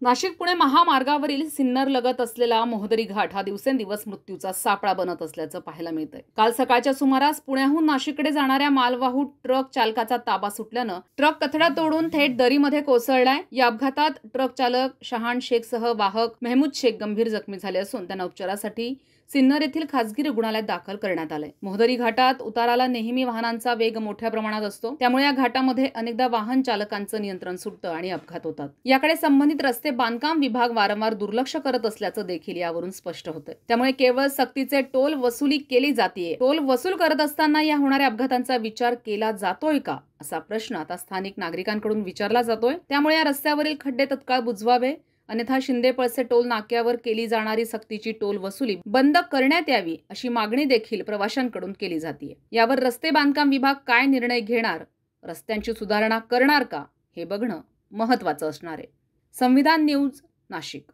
नाशिक पुणे महामार्गावरील सिन्नर लगत असलेला मोहदरी घाट हा दिवसेंदिवस मृत्यूचा सापळा बनत असल्याचं पाहायला मिळतंय। काल सकाळच्या सुमारास पुण्याहून नाशिककडे जाणाऱ्या मालवाहू ट्रक चालकाचा ताबा सुटल्यानं ट्रक कथडा तोडून थेट दरीमध्ये कोसळलाय। या अपघातात ट्रक चालक शहान शेखसह वाहक मेहमूद शेख गंभीर जखमी झाले असून त्यांना उपचारासाठी सिन्नर येथील खासगी रुग्णालयात दाखल करण्यात आले। मोहदरी घाटात उताराला नेहमी वाहनांचा वेग मोठ्या प्रमाणात असतो, त्यामुळे या घाटामध्ये अनेकदा वाहन चालकांचं नियंत्रण सुटतं आणि अपघात होतात। याकडे संबंधित रस्ते बांधकाम विभाग वारंवार दुर्लक्ष करत असल्याचं देखील यावरून स्पष्ट होतं। त्यामुळे केवळ सक्तीचे टोल वसुली केली जाते। टोल वसूल करत असताना या होणाऱ्या अपघातांचा विचार केला जातोय का, असा प्रश्न आता स्थानिक नागरिकांकडून विचारला जातोय। त्यामुळे या रस्त्यावरील खड्डे तत्काळ बुजवावे, अन्यथा शिंदे-पळसे टोल नाक्यावर केली जाणारी सक्तीची टोल वसुली बंद करण्यात यावी, अशी मागणी देखील प्रवाशांकडून केली जाते। यावर रस्ते बांधकाम विभाग काय निर्णय घेणार, रस्त्यांची सुधारणा करणार का, हे बघणं महत्त्वाचं असणार आहे। संविधान न्यूज, नाशिक।